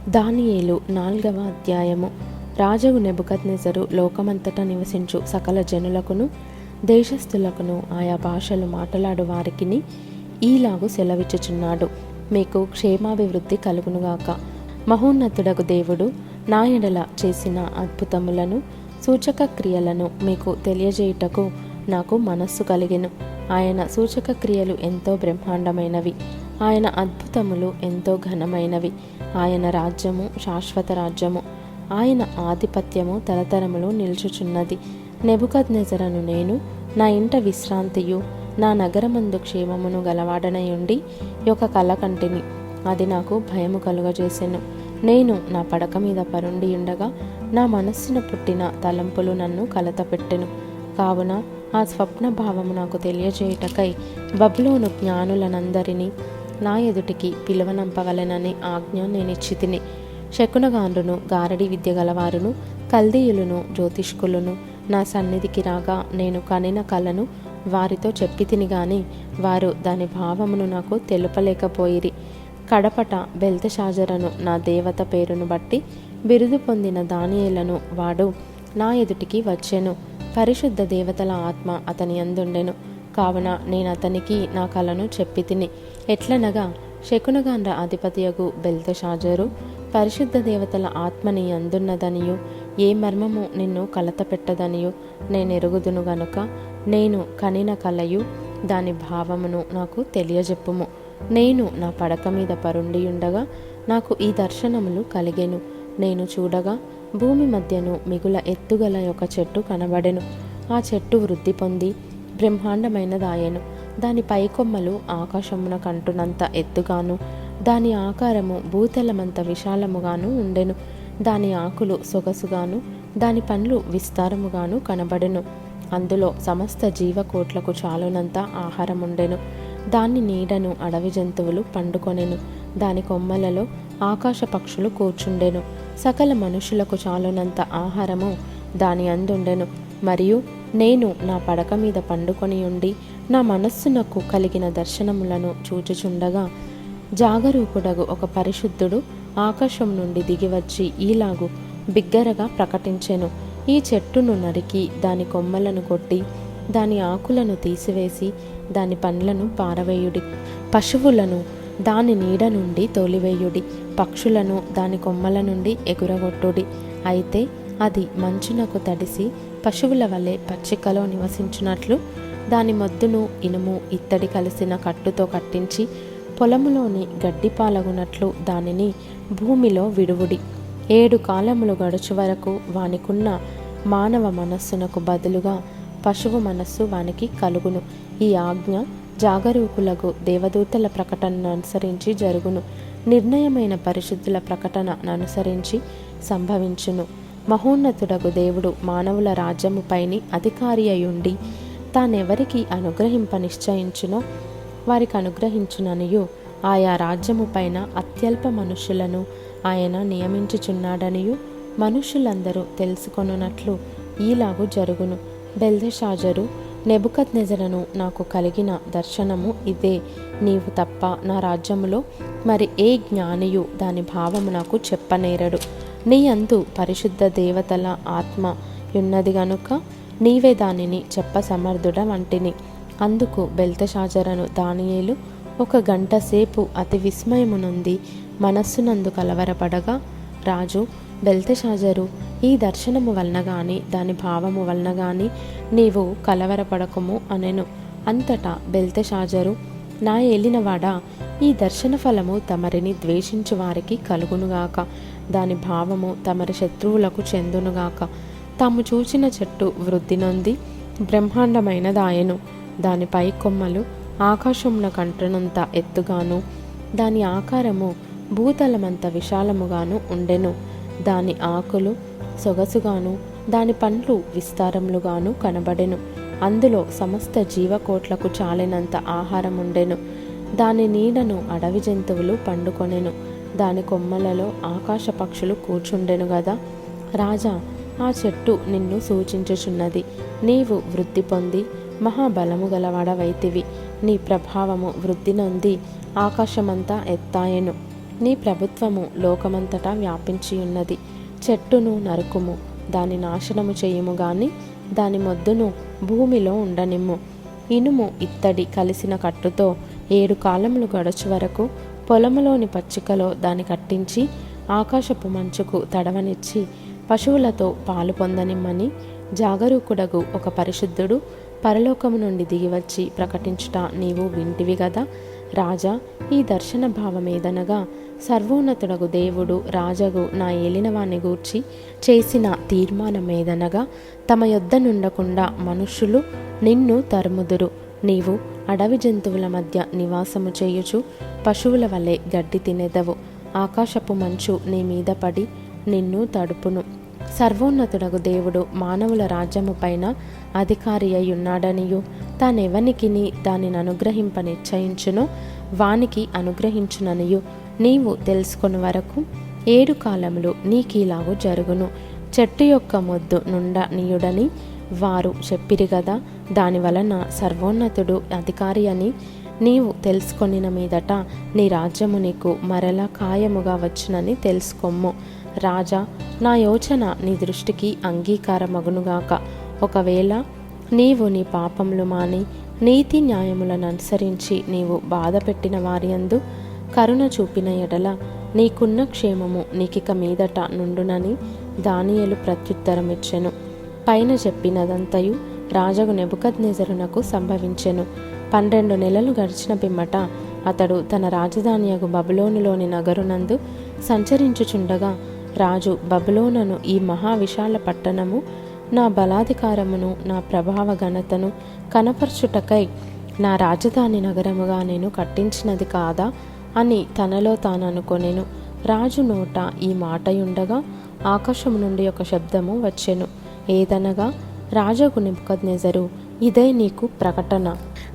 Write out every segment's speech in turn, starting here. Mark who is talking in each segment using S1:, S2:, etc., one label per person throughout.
S1: దానియేలు 4వ అధ్యాయము. రాజగు నెబుకద్నెజరు లోకమంతటా నివసించు సకల జనులకును దేశస్థులకును ఆయా భాషలు మాట్లాడు వారికిని ఈలాగు సెలవిచ్చుచున్నాడు. మీకు క్షేమాభివృద్ధి కలుగునుగాక. మహోన్నతుడగు దేవుడు నా ఎడల చేసిన అద్భుతములను సూచక క్రియలను మీకు తెలియజేయుటకు నాకు మనస్సు కలిగెను. ఆయన సూచక క్రియలు ఎంతో బ్రహ్మాండమైనవి, ఆయన అద్భుతములు ఎంతో ఘనమైనవి. ఆయన రాజ్యము శాశ్వత రాజ్యము, ఆయన ఆధిపత్యము తరతరములు నిల్చుచున్నది. నెబుకద్నెజరను నేను నా ఇంట విశ్రాంతియు నా నగరమందు క్షేమమును గలవాడనయుండి ఒక కల కంటిని. అది నాకు భయము కలుగజేసెను. నేను నా పడక మీద పరుండి ఉండగా నా మనస్సున పుట్టిన తలంపులు నన్ను కలతపెట్టెను. కావున ఆ స్వప్న భావము నాకు తెలియజేయుటకై బబులోను జ్ఞానులనందరినీ నా ఎదుటికి పిలువనంపవలెనని ఆజ్ఞ నేనిచ్చితిని. శకునగాండ్రును గారడి విద్య గలవారును కల్దీయులను జ్యోతిష్కులను నా సన్నిధికి రాగా నేను కనిన కలను వారితో చెప్పితిని గాని వారు దాని భావమును నాకు తెలుపలేకపోయిరి. కడపట బెల్తెషాజరును నా దేవత పేరును బట్టి బిరుదు పొందిన దానియేలను వాడు నా ఎదుటికి వచ్చెను. పరిశుద్ధ దేవతల ఆత్మ అతని యందుండెను. కావున నేను అతనికి నా కలను చెప్పితిని. ఎట్లనగా, శకునగాండ్ర అధిపతియగు బెల్తెషాజరు, పరిశుద్ధ దేవతల ఆత్మ నీ యందున్నదనియు ఏ మర్మము నిన్ను కలతపెట్టదనియు నేనెరుగుదును గనుక నేను కనిన కలయు దాని భావమును నాకు తెలియజెప్పుము. నేను నా పడక మీద పరుండియుండగా నాకు ఈ దర్శనములు కలిగెను. నేను చూడగా భూమి మధ్యను మిగుల ఎత్తుగల ఒక చెట్టు కనబడెను. ఆ చెట్టు వృద్ధి పొంది బ్రహ్మాండమైనదాయెను. దాని పైకొమ్మలు ఆకాశమున కంటునంత ఎత్తుగాను దాని ఆకారము భూతలమంత విశాలముగాను ఉండెను. దాని ఆకులు సొగసుగాను దాని పండ్లు విస్తారముగాను కనబడెను. అందులో సమస్త జీవకోట్లకు చాలునంత ఆహారముండెను. దాని నీడను అడవి జంతువులు పండుకొనెను. దాని కొమ్మలలో ఆకాశ పక్షులు కూర్చుండెను. సకల మనుషులకు చాలునంత ఆహారము దాని అందుండెను. మరియు నేను నా పడక మీద పండుకొని ఉండి నా మనస్సునకు కలిగిన దర్శనములను చూచుచుండగా జాగరూకుడగు ఒక పరిశుద్ధుడు ఆకాశం నుండి దిగివచ్చి ఈలాగు బిగ్గరగా ప్రకటించెను. ఈ చెట్టును నరికి దాని కొమ్మలను కొట్టి దాని ఆకులను తీసివేసి దాని పండ్లను పారవేయుడి. పశువులను దాని నీడ నుండి తోలివేయుడి. పక్షులను దాని కొమ్మల నుండి ఎగురగొట్టుడి. అయితే అది మంచునకు తడిసి పశువుల వలె పచ్చికలో నివసించున్నట్లు దాని మొద్దును ఇనుము ఇత్తడి కలిసిన కట్టుతో కట్టించి పొలములోని గడ్డి పాలగునట్లు దానిని భూమిలో విడువుడి. 7 కాలములు గడుచు వరకు వానికున్న మానవ మనస్సునకు బదులుగా పశువు మనస్సు వానికి కలుగును. ఈ ఆజ్ఞ జాగరూకులకు దేవదూతల ప్రకటనను అనుసరించి జరుగును. నిర్ణయమైన పరిశుద్ధుల ప్రకటనను అనుసరించి సంభవించును. మహోన్నతుడగు దేవుడు మానవుల రాజ్యముపైని అధికారి అయుండి తానెవరికి అనుగ్రహింప నిశ్చయించునో వారికి అనుగ్రహించుననియు ఆయా రాజ్యము పైన అత్యల్ప మనుషులను ఆయన నియమించుచున్నాడనియు మనుషులందరూ తెలుసుకొనున్నట్లు ఈలాగు జరుగును. బెల్తెషాజరు, నెబుకద్నెజరును నాకు కలిగిన దర్శనము ఇదే. నీవు తప్ప నా రాజ్యములో మరి ఏ జ్ఞానియు దాని భావము నాకు చెప్పనేరడు. నీ అందు పరిశుద్ధ దేవతల ఆత్మ యున్నది గనుక నీవే దానిని చెప్ప సమర్థుడ వంటిని. అందుకు బెల్తెషాజరును దానియేలు 1 గంట సేపు అతి విస్మయము నొంది మనస్సునందు కలవరపడగా, రాజు బెల్తెషాజరు, ఈ దర్శనము వలన గాని దాని భావము వలన గాని నీవు కలవరపడకుము అనెను. అంతటా బెల్తెషాజరు, నా ఏలినవాడా, ఈ దర్శన ఫలము తమరిని ద్వేషించు వారికి కలుగునుగాక. దాని భావము తమరి శత్రువులకు చెందునుగాక. తాము చూచిన చెట్టు వృద్ధి నొంది బ్రహ్మాండమైనదాయెను. దాని పై కొమ్మలు ఆకాశమున కంటనంత ఎత్తుగాను దాని ఆకారము భూతలమంత విశాలముగాను ఉండెను. దాని ఆకులు సొగసుగాను దాని పండ్లు విస్తారములుగాను కనబడెను. అందులో సమస్త జీవకోట్లకు చాలినంత ఆహారముండెను. దాని నీడను అడవి జంతువులు పండుకొనెను. దాని కొమ్మలలో ఆకాశ పక్షులు కూర్చుండెను గదా. రాజా, ఆ చెట్టు నిన్ను సూచించుచున్నది. నీవు వృద్ధి పొంది మహాబలము గలవాడవైతివి. నీ ప్రభావము వృద్ధి నొంది ఆకాశమంతా ఎత్తాయెను. నీ ప్రభుత్వము లోకమంతటా వ్యాపించి ఉన్నది. చెట్టును నరుకుము, దాని నాశనము చేయుము గాని దాని మొద్దును భూమిలో ఉండనిమ్ము. ఇనుము ఇత్తడి కలిసిన కట్టుతో 7 కాలములు గడుచు వరకు పొలములోని పచ్చికలో దాన్ని కట్టించి ఆకాశపు మంచుకు తడవనిచ్చి పశువులతో పాలు పొందనిమ్మని జాగరూకుడగు ఒక పరిశుద్ధుడు పరలోకము నుండి దిగివచ్చి ప్రకటించుట నీవు వింటివి గదా. రాజా, ఈ దర్శన భావమేదనగా సర్వోన్నతుడగు దేవుడు రాజగు నా ఏలినవాణ్ణి గూర్చి చేసిన తీర్మానమేదనగా తమ యొద్ద నుండకుండా మనుష్యులు నిన్ను తరుముదురు. నీవు అడవి జంతువుల మధ్య నివాసము చేయుచు పశువుల వలె గడ్డి తినెదవు. ఆకాశపు మంచు నీ మీద పడి నిన్ను తడుపును. సర్వోన్నతుడగు దేవుడు మానవుల రాజ్యము పైన అధికారి అయ్యున్నాడనియు తానెవనికిని దానిని అనుగ్రహింప నిశ్చయించునో వానికి అనుగ్రహించుననియు నీవు తెలుసుకుని వరకు 7 కాలములు నీకీలాగు జరుగును. చెట్టు యొక్క మొద్దు నుండనీయుడని వారు చెప్పిరి గదా. దానివలన సర్వోన్నతుడు అధికారి అని నీవు తెలుసుకొనిన మీదట నీ రాజ్యము నీకు మరలా ఖాయముగా వచ్చునని తెలుసుకొమ్ము. రాజా, నా యోచన నీ దృష్టికి అంగీకారమగునుగాక. ఒకవేళ నీవు నీ పాపములు మాని నీతి న్యాయములను అనుసరించి నీవు బాధ పెట్టిన వారి యందు కరుణ చూపిన ఎడల నీకున్న క్షేమము నీకిక మీదట నుండునని దానియేలు ప్రత్యుత్తరమిచ్చెను. పైన చెప్పినదంతయు రాజగు నెబుకద్నెజరునకు సంభవించెను. 12 నెలలు గడిచిన పిమ్మట అతడు తన రాజధానియగు బబులోనులోని నగరునందు సంచరించుచుండగా రాజు బబులోనును, ఈ మహావిశాల పట్టణము నా బలాధికారమును నా ప్రభావ ఘనతను కనపరచుటకై నా రాజధాని నగరముగా నేను కట్టించినది కాదా అని తనలో తాను అనుకొనెను. రాజు నోట ఈ మాటయుండగా ఆకాశము నుండి ఒక శబ్దము వచ్చెను. ఏదనగా, రాజగు నెబుకద్నెజరు, ఇదే నీకు ప్రకటన.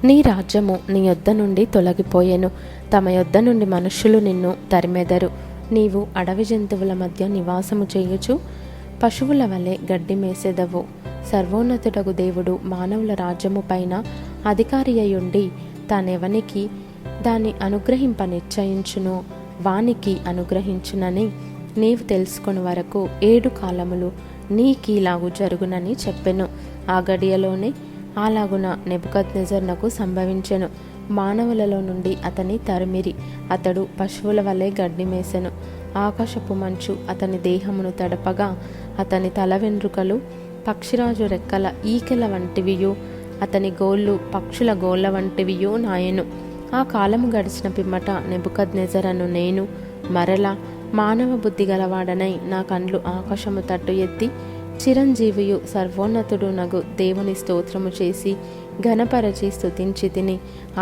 S1: నీ రాజ్యము నీ యొద్ద నుండి తొలగిపోయెను. తమ యొద్ద నుండి మనుష్యులు నిన్ను తరిమెదరు. నీవు అడవి జంతువుల మధ్య నివాసము చేయుచు పశువుల వలె గడ్డి మేసెదవు. సర్వోన్నతుడగు దేవుడు మానవుల రాజ్యము పైన అధికారి అయ్యుండి తానెవనికి దాన్ని అనుగ్రహింప నిశ్చయించునో వానికి అనుగ్రహించునని నీవు తెలుసుకుని వరకు 7 కాలములు నీకీలాగు జరుగునని చెప్పెను. ఆ గడియలోనే అలాగున నెబుకద్నెజరునకు సంభవించెను. మానవులలో నుండి అతని తరిమిరి. అతడు పశువుల వలె గడ్డి మేసెను. ఆకాశపు మంచు అతని దేహమును తడపగా అతని తల వెంట్రుకలు పక్షిరాజు రెక్కల ఈకెల వంటివియు అతని గోళ్ళు పక్షుల గోళ్ళ వంటివియు నాయెను. ఆ కాలము గడిచిన పిమ్మట నెబుకద్నెజరను నేను మరలా మానవ బుద్ధి గలవాడనై నా కండ్లు ఆకాశము తట్టు ఎత్తి చిరంజీవియు సర్వోన్నతుడు నగు దేవుని స్తోత్రము చేసి ఘనపరచి స్తుతించి తిని,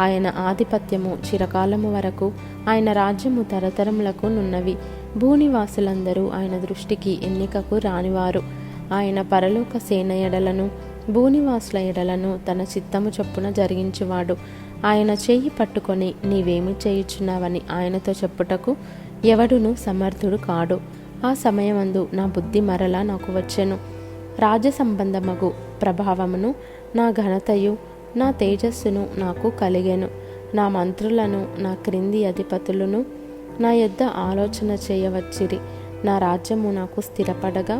S1: ఆయన ఆధిపత్యము చిరకాలము వరకు, ఆయన రాజ్యము తరతరములకు నున్నవి. భూనివాసులందరూ ఆయన దృష్టికి ఎన్నికకు రానివారు. ఆయన పరలోక సేన ఎడలను భూనివాసుల ఎడలను తన చిత్తము చొప్పున జరిగించువాడు. ఆయన చేయి పట్టుకొని నీవేమి చేయుచున్నావని ఆయనతో చెప్పుటకు ఎవడును సమర్థుడు కాడు. ఆ సమయమందు నా బుద్ధి మరలా నాకు వచ్చెను. రాజ సంబంధమగు ప్రభావమును నా ఘనతయు నా తేజస్సును నాకు కలిగెను. నా మంత్రులను నా క్రింది అధిపతులను నా యొద్ద ఆలోచన చేయవచ్చిరి. నా రాజ్యము నాకు స్థిరపడగా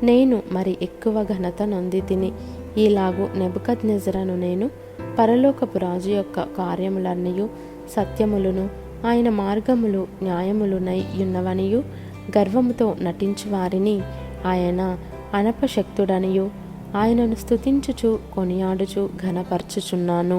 S1: నేను మరి ఎక్కువ ఘనత నొంది తిని. ఈలాగు నెబుకద్నెజరును నేను పరలోకపు రాజు యొక్క కార్యములన్నయు సత్యములను ఆయన మార్గములు న్యాయములునై యున్నవనియు గర్వముతో నటించు వారిని ఆయన అనపశక్తుడనియు ఆయనను స్తుతించుచు కొనియాడుచు ఘనపరచుచున్నాను.